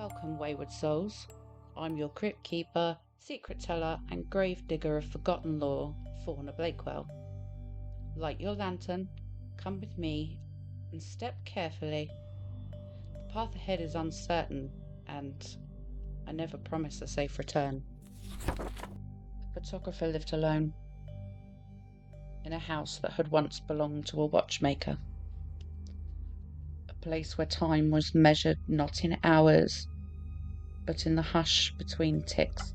Welcome, wayward souls. I'm your crypt keeper, secret teller, and grave digger of forgotten lore, Fauna Blakewell. Light your lantern, come with me, and step carefully. The path ahead is uncertain, and I never promise a safe return. The photographer lived alone, in a house that had once belonged to a watchmaker. A place where time was measured not in hours, but in the hush between ticks.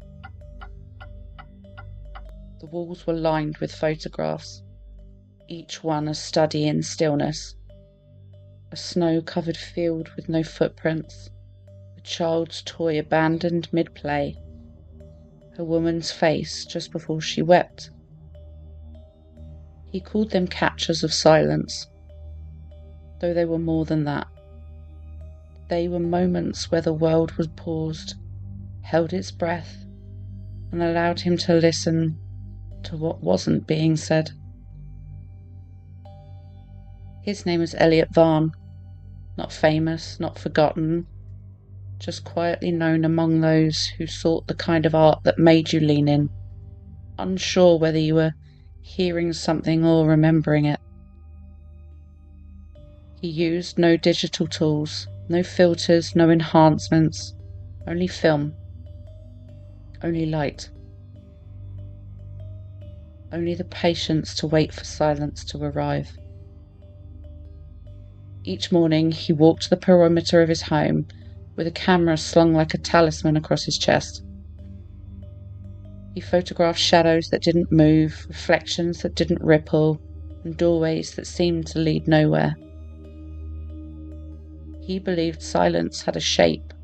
The walls were lined with photographs, each one a study in stillness. A snow-covered field with no footprints, a child's toy abandoned mid-play, a woman's face just before she wept. He called them captures of silence, though they were more than that. They were moments where the world was paused, held its breath, and allowed him to listen to what wasn't being said. His name was Elliot Varn, not famous, not forgotten, just quietly known among those who sought the kind of art that made you lean in, unsure whether you were hearing something or remembering it. He used no digital tools, no filters, no enhancements, only film, only light, only the patience to wait for silence to arrive. Each morning he walked the perimeter of his home with a camera slung like a talisman across his chest. He photographed shadows that didn't move, reflections that didn't ripple, and doorways that seemed to lead nowhere. He believed silence had a shape,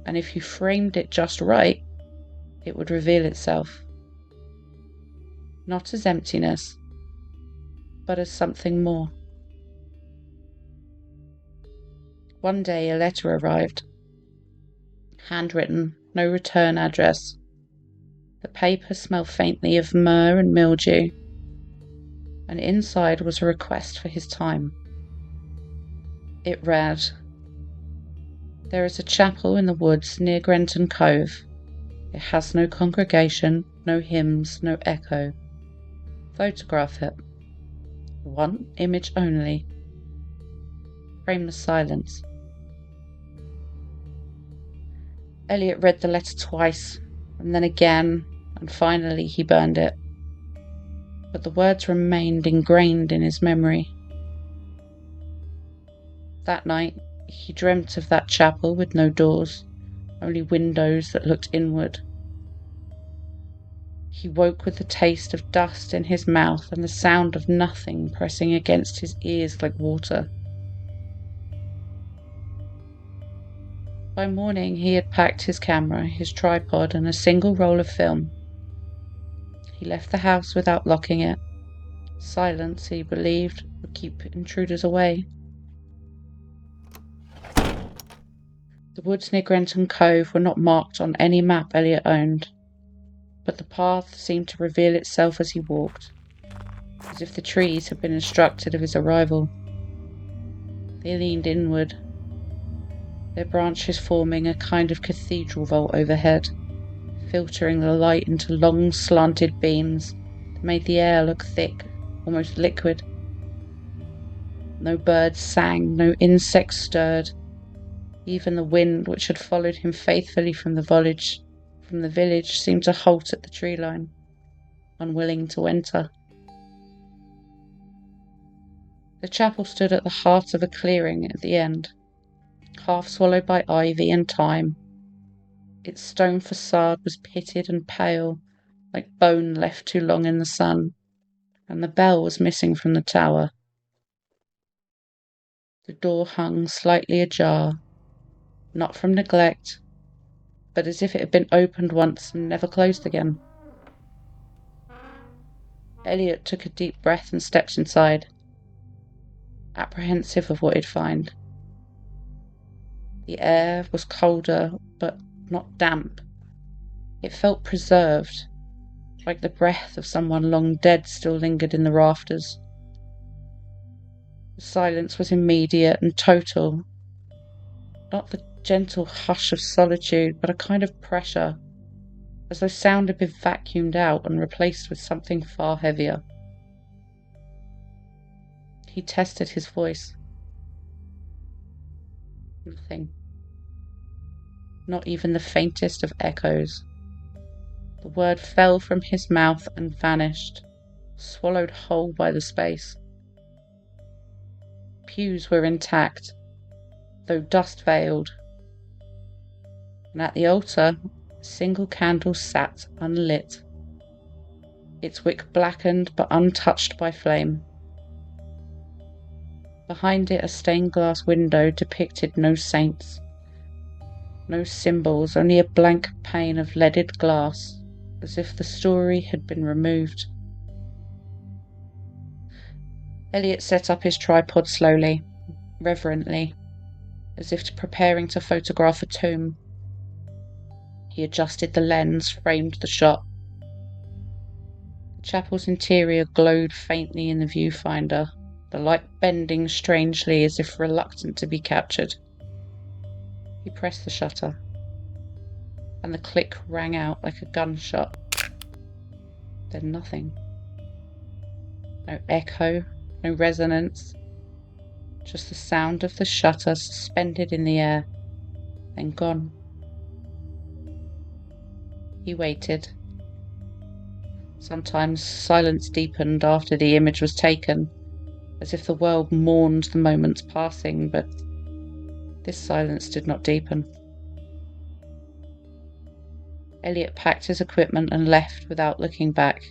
and if you framed it just right, it would reveal itself. Not as emptiness, but as something more. One day a letter arrived. Handwritten, no return address. The paper smelled faintly of myrrh and mildew, and inside was a request for his time. It read, "There is a chapel in the woods near Grenton Cove. It has no congregation, no hymns, no echo. Photograph it. One image only. Frame the silence." Elliot read the letter twice, and then again, and finally he burned it. But the words remained ingrained in his memory. That night, he dreamt of that chapel with no doors, only windows that looked inward. He woke with the taste of dust in his mouth and the sound of nothing pressing against his ears like water. By morning he had packed his camera, his tripod, and a single roll of film. He left the house without locking it. Silence, he believed, would keep intruders away. The woods near Grenton Cove were not marked on any map Elliot owned, but the path seemed to reveal itself as he walked, as if the trees had been instructed of his arrival. They leaned inward, their branches forming a kind of cathedral vault overhead, filtering the light into long slanted beams that made the air look thick, almost liquid. No birds sang, no insects stirred. Even the wind, which had followed him faithfully from the village, seemed to halt at the tree line, unwilling to enter. The chapel stood at the heart of a clearing at the end, half swallowed by ivy and thyme. Its stone facade was pitted and pale, like bone left too long in the sun, and the bell was missing from the tower. The door hung slightly ajar, not from neglect, but as if it had been opened once and never closed again. Elliot took a deep breath and stepped inside, apprehensive of what he'd find. The air was colder, but not damp. It felt preserved, like the breath of someone long dead still lingered in the rafters. The silence was immediate and total, not the gentle hush of solitude, but a kind of pressure, as though sound had been vacuumed out and replaced with something far heavier. He tested his voice. Nothing. Not even the faintest of echoes. The word fell from his mouth and vanished, swallowed whole by the space. Pews were intact, though dust-veiled, and at the altar a single candle sat unlit, its wick blackened but untouched by flame. Behind it a stained glass window depicted no saints, no symbols, only a blank pane of leaded glass, as if the story had been removed. Elliot set up his tripod slowly, reverently, as if preparing to photograph a tomb. He adjusted the lens, framed the shot. The chapel's interior glowed faintly in the viewfinder, the light bending strangely as if reluctant to be captured. He pressed the shutter, and the click rang out like a gunshot. Then nothing. No echo, no resonance, just the sound of the shutter suspended in the air, then gone. He waited. Sometimes silence deepened after the image was taken, as if the world mourned the moment's passing, but this silence did not deepen. Elliot packed his equipment and left without looking back.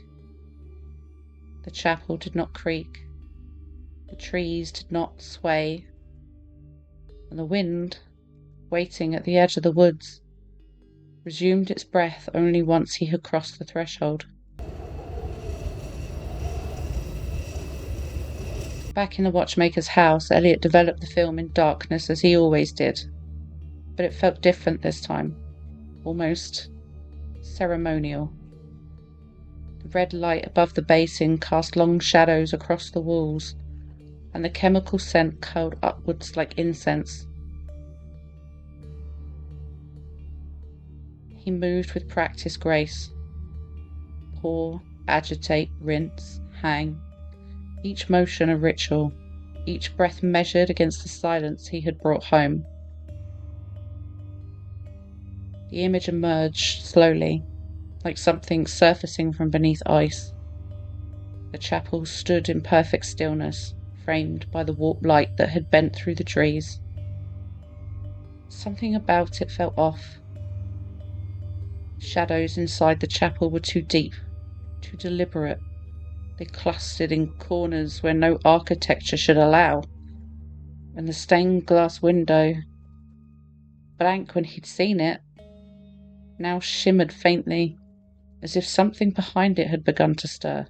The chapel did not creak, the trees did not sway, and the wind, waiting at the edge of the woods, resumed its breath only once he had crossed the threshold. Back in the watchmaker's house, Elliot developed the film in darkness as he always did, but it felt different this time, almost ceremonial. The red light above the basin cast long shadows across the walls, and the chemical scent curled upwards like incense. He moved with practiced grace. Pour, agitate, rinse, hang. Each motion a ritual, each breath measured against the silence he had brought home. The image emerged slowly, like something surfacing from beneath ice. The chapel stood in perfect stillness, framed by the warped light that had bent through the trees. Something about it felt off. Shadows inside the chapel were too deep, too deliberate. They clustered in corners where no architecture should allow, and the stained glass window, blank when he'd seen it, now shimmered faintly, as if something behind it had begun to stir.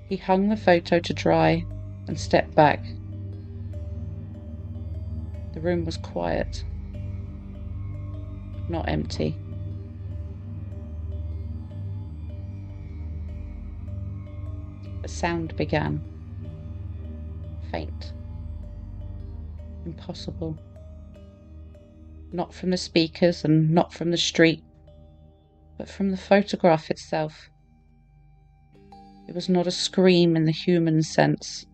He hung the photo to dry and stepped back. The room was quiet, not empty. A sound began. Faint. Impossible. Not from the speakers and not from the street, but from the photograph itself. It was not a scream in the human sense,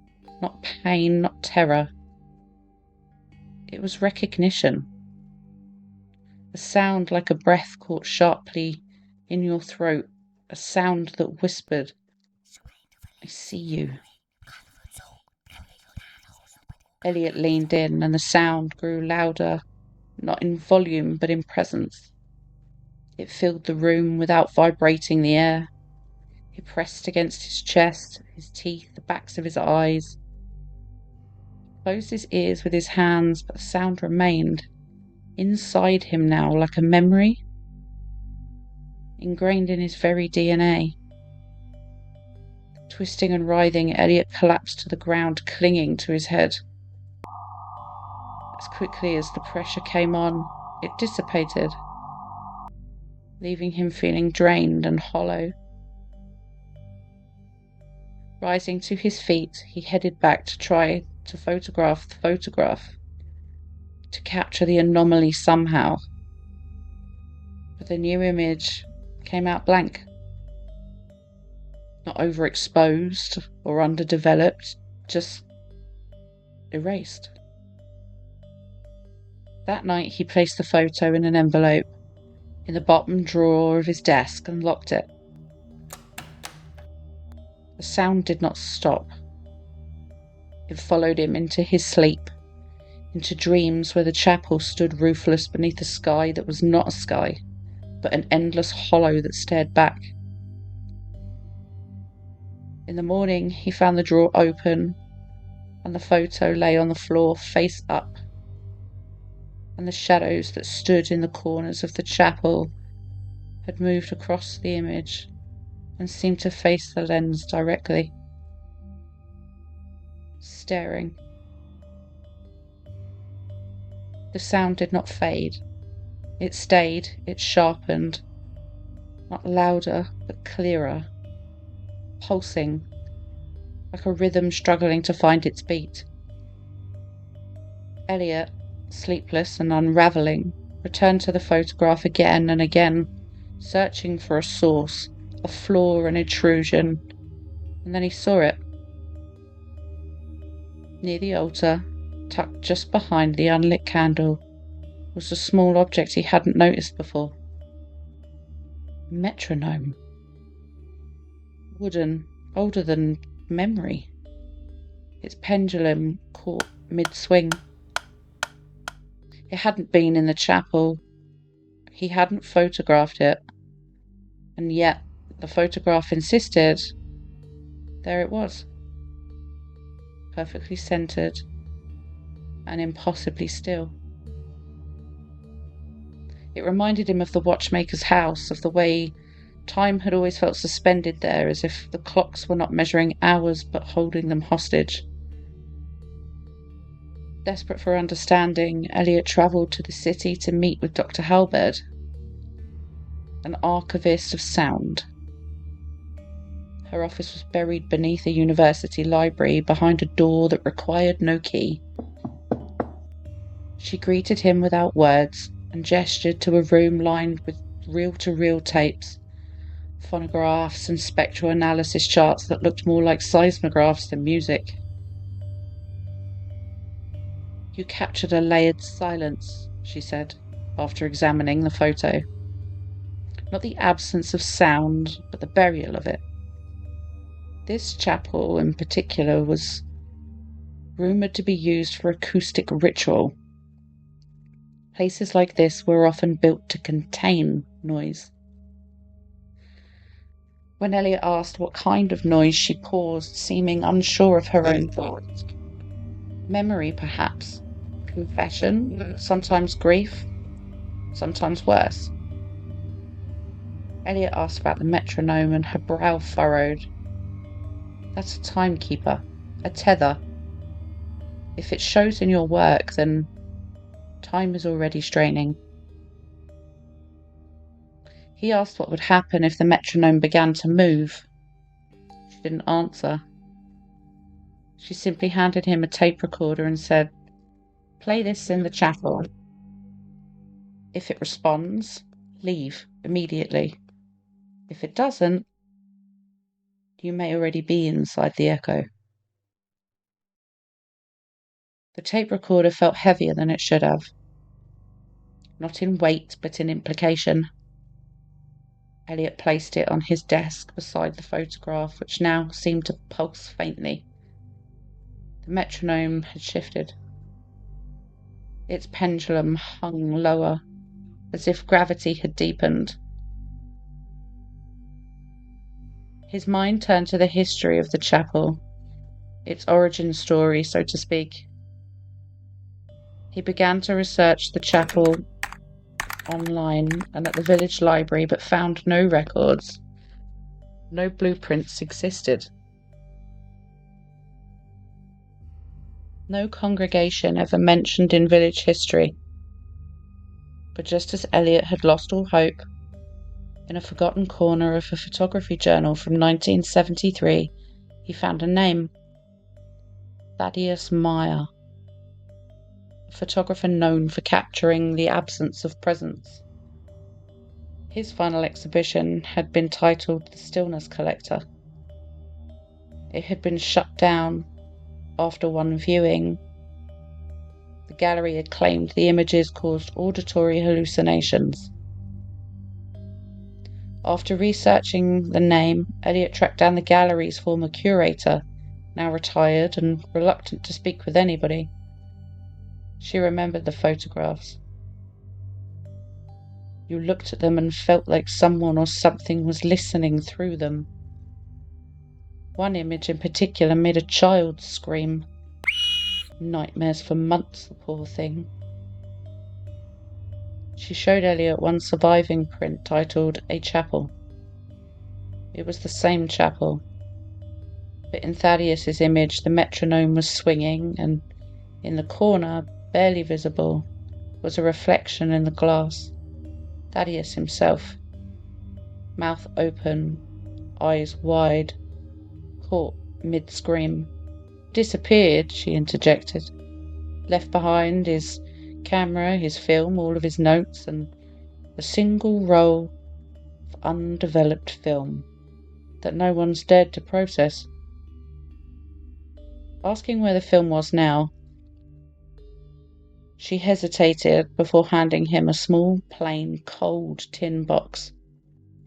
not pain, not terror. It was recognition. A sound like a breath caught sharply in your throat, a sound that whispered, "I see you." Elliot leaned in, and the sound grew louder, not in volume but in presence. It filled the room without vibrating the air. It pressed against his chest, his teeth, the backs of his eyes. He closed his ears with his hands, but the sound remained, inside him now like a memory, ingrained in his very DNA. Twisting and writhing, Elliot collapsed to the ground, clinging to his head. As quickly as the pressure came on, it dissipated, leaving him feeling drained and hollow. Rising to his feet, he headed back to try to photograph the photograph, to capture the anomaly somehow. But the new image came out blank. Not overexposed or underdeveloped, just erased. That night he placed the photo in an envelope in the bottom drawer of his desk and locked it. The sound did not stop. It followed him into his sleep, into dreams where the chapel stood roofless beneath a sky that was not a sky, but an endless hollow that stared back. In the morning he found the drawer open and the photo lay on the floor face up, and the shadows that stood in the corners of the chapel had moved across the image and seemed to face the lens directly, staring. The sound did not fade. It stayed, it sharpened, not louder but clearer, pulsing, like a rhythm struggling to find its beat. Elliot, sleepless and unravelling, returned to the photograph again and again, searching for a source, a flaw, an intrusion, and then he saw it. Near the altar, tucked just behind the unlit candle, was a small object he hadn't noticed before. A metronome. Wooden, older than memory. Its pendulum caught mid-swing. It hadn't been in the chapel. He hadn't photographed it. And yet, the photograph insisted. There it was. Perfectly centered and impossibly still. It reminded him of the watchmaker's house, of the way time had always felt suspended there, as if the clocks were not measuring hours but holding them hostage. Desperate for understanding, Elliot travelled to the city to meet with Dr. Halberd, an archivist of sound. Her office was buried beneath a university library, behind a door that required no key. She greeted him without words and gestured to a room lined with reel-to-reel tapes, phonographs and spectral analysis charts that looked more like seismographs than music. "You captured a layered silence," she said, after examining the photo. Not the absence of sound, but the burial of it. This chapel in particular was rumoured to be used for acoustic ritual. Places like this were often built to contain noise. When Elliot asked what kind of noise, she paused, seeming unsure of her own thoughts. Memory, perhaps. Confession, sometimes grief, sometimes worse. Elliot asked about the metronome and her brow furrowed. That's a timekeeper, a tether. If it shows in your work, then time is already straining. He asked what would happen if the metronome began to move. She didn't answer. She simply handed him a tape recorder and said, "Play this in the chapel. If it responds, leave immediately. If it doesn't, you may already be inside the echo." The tape recorder felt heavier than it should have. Not in weight, but in implication. Elliot placed it on his desk beside the photograph, which now seemed to pulse faintly. The metronome had shifted. Its pendulum hung lower, as if gravity had deepened. His mind turned to the history of the chapel, its origin story, so to speak. He began to research the chapel online and at the village library, but found no records. No blueprints existed. No congregation ever mentioned in village history. But just as Elliot had lost all hope, in a forgotten corner of a photography journal from 1973, he found a name. Thaddeus Meyer. A photographer known for capturing the absence of presence. His final exhibition had been titled The Stillness Collector. It had been shut down after one viewing. The gallery had claimed the images caused auditory hallucinations. After researching the name, Elliot tracked down the gallery's former curator, now retired and reluctant to speak with anybody. She remembered the photographs. You looked at them and felt like someone or something was listening through them. One image in particular made a child scream. Nightmares for months, the poor thing. She showed Elliot one surviving print titled A Chapel. It was the same chapel, but in Thaddeus's image the metronome was swinging, and in the corner, barely visible, was a reflection in the glass. Thaddeus himself, mouth open, eyes wide, caught mid-scream. Disappeared, she interjected. Left behind his camera, his film, all of his notes, and a single roll of undeveloped film that no one's dared to process. Asking where the film was now, she hesitated before handing him a small, plain, cold tin box,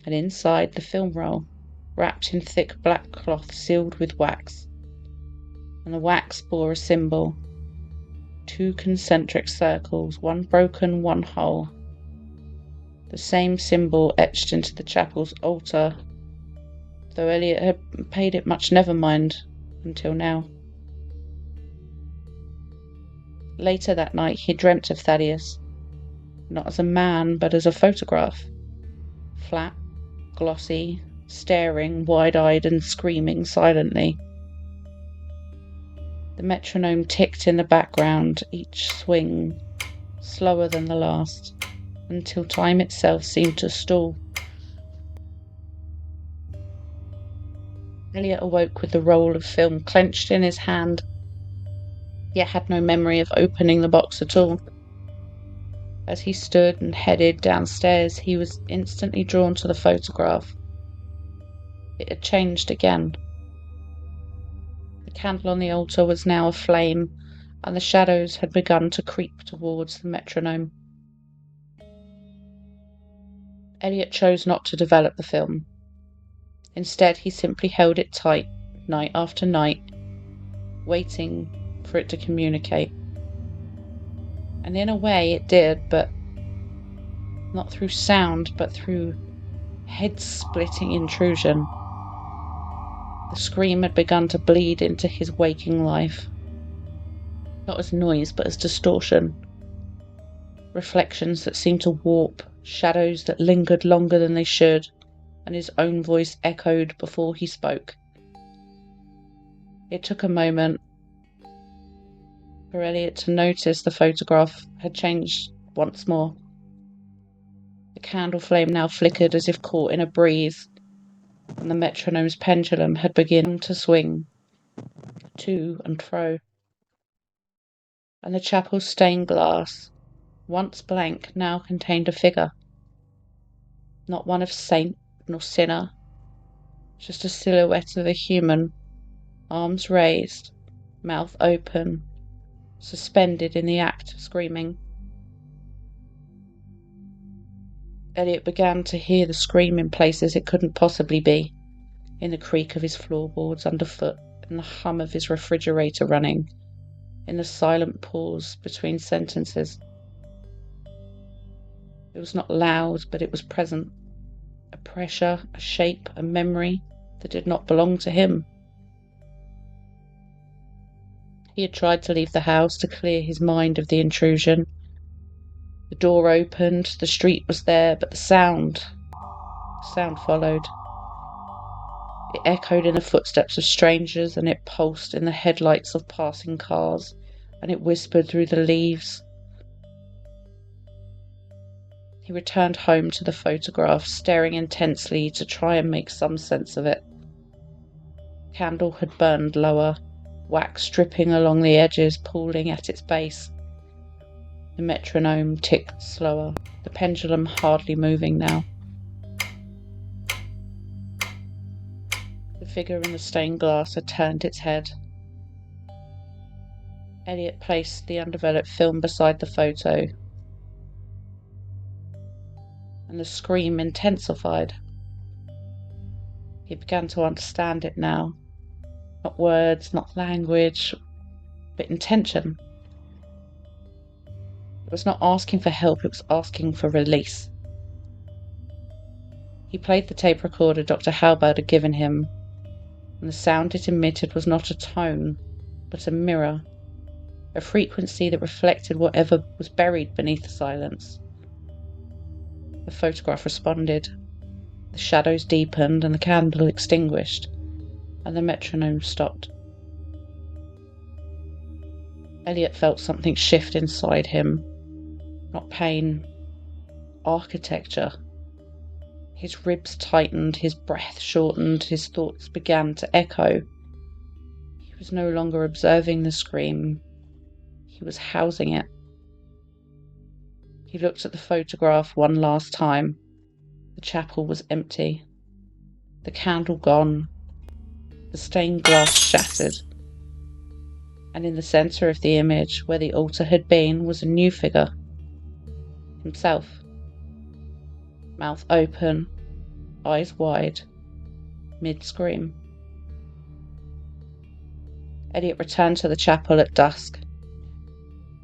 and inside the film roll, wrapped in thick black cloth sealed with wax, and the wax bore a symbol. 2 concentric circles, one broken, one whole. The same symbol etched into the chapel's altar, though Elliot had paid it much never mind until now. Later that night he dreamt of Thaddeus, not as a man but as a photograph. Flat, glossy, staring, wide-eyed and screaming silently. The metronome ticked in the background, each swing slower than the last, until time itself seemed to stall. Elliot awoke with the roll of film clenched in his hand, yet had no memory of opening the box at all. As he stood and headed downstairs, he was instantly drawn to the photograph. It had changed again. The candle on the altar was now aflame, and the shadows had begun to creep towards the metronome. Elliot chose not to develop the film. Instead, he simply held it tight, night after night, waiting for it to communicate. And in a way it did, but not through sound, but through head-splitting intrusion. The scream had begun to bleed into his waking life, not as noise, but as distortion. Reflections that seemed to warp, shadows that lingered longer than they should, and his own voice echoed before he spoke. It took a moment for Elliot to notice the photograph had changed once more. The candle flame now flickered as if caught in a breeze, and the metronome's pendulum had begun to swing to and fro. And the chapel's stained glass, once blank, now contained a figure. Not one of saint nor sinner, just a silhouette of a human, arms raised, mouth open, suspended in the act of screaming. Elliot began to hear the scream in places it couldn't possibly be, in the creak of his floorboards underfoot, in the hum of his refrigerator running, in the silent pause between sentences. It was not loud, but it was present, a pressure, a shape, a memory that did not belong to him. He had tried to leave the house to clear his mind of the intrusion. The door opened, the street was there, but the sound followed. It echoed in the footsteps of strangers, and it pulsed in the headlights of passing cars, and it whispered through the leaves. He returned home to the photograph, staring intensely to try and make some sense of it. The candle had burned lower, wax dripping along the edges, pooling at its base. The metronome ticked slower, the pendulum hardly moving now. The figure in the stained glass had turned its head. Elliot placed the undeveloped film beside the photo, and the scream intensified. He began to understand it now. Not words, not language, but intention. It was not asking for help, it was asking for release. He played the tape recorder Dr. Halberd had given him, and the sound it emitted was not a tone, but a mirror, a frequency that reflected whatever was buried beneath the silence. The photograph responded. The shadows deepened and the candle extinguished, and the metronome stopped. Elliot felt something shift inside him. Not pain, architecture. His ribs tightened, his breath shortened, his thoughts began to echo. He was no longer observing the scream. He was housing it. He looked at the photograph one last time. The chapel was empty. The candle gone. The stained glass shattered. And in the centre of the image, where the altar had been, was a new figure. Himself. Mouth open, eyes wide, mid-scream. Elliot returned to the chapel at dusk.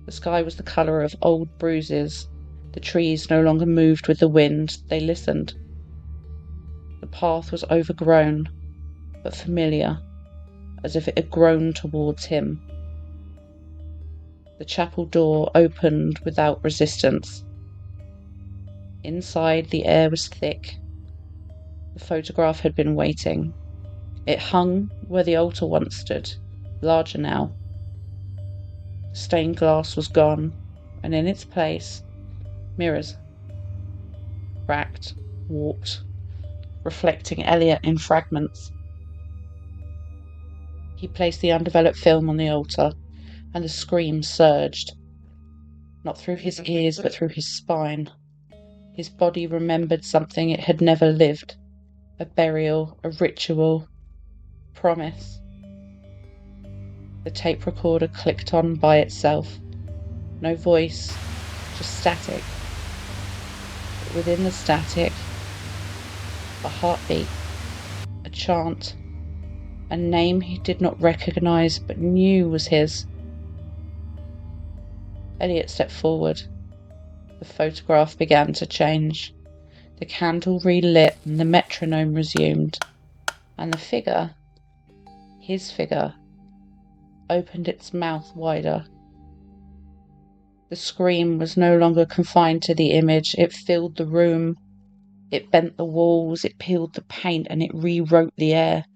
The sky was the colour of old bruises. The trees no longer moved with the wind, they listened. The path was overgrown, but familiar, as if it had grown towards him. The chapel door opened without resistance. Inside, the air was thick. The photograph had been waiting. It hung where the altar once stood, larger now. The stained glass was gone, and in its place, mirrors. Cracked, warped, reflecting Elliot in fragments. He placed the undeveloped film on the altar, and the scream surged. Not through his ears, but through his spine. His body remembered something it had never lived. A burial, a ritual, promise. The tape recorder clicked on by itself. No voice, just static. But within the static, a heartbeat, a chant, a name he did not recognize but knew was his. Elliot stepped forward. The photograph began to change. The candle relit and the metronome resumed. And the figure, his figure, opened its mouth wider. The scream was no longer confined to the image. It filled the room. It bent the walls. It peeled the paint and it rewrote the air.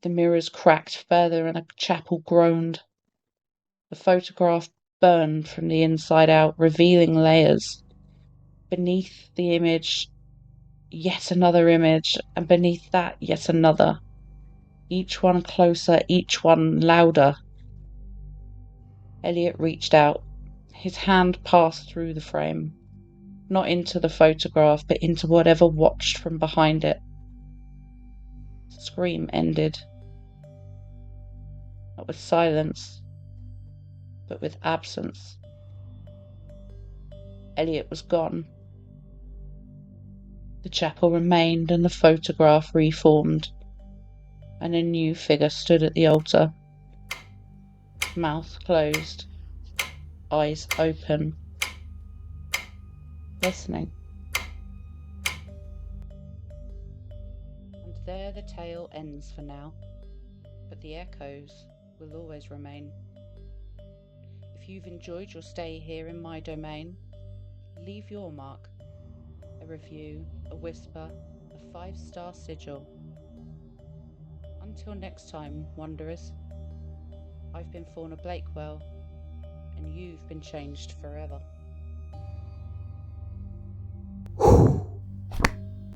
The mirrors cracked further and the chapel groaned. The photograph burned from the inside out, revealing layers. Beneath the image, yet another image, and beneath that, yet another. Each one closer, each one louder. Elliot reached out. His hand passed through the frame, not into the photograph, but into whatever watched from behind it. The scream ended. Not with silence, but with absence. Elliot was gone. The chapel remained and the photograph reformed, and a new figure stood at the altar. Mouth closed, eyes open, listening. And there the tale ends for now, but the echoes will always remain. If you've enjoyed your stay here in my domain, leave your mark. A review, a whisper, a 5-star sigil. Until next time, wanderers, I've been Fauna Blakewell, and you've been changed forever.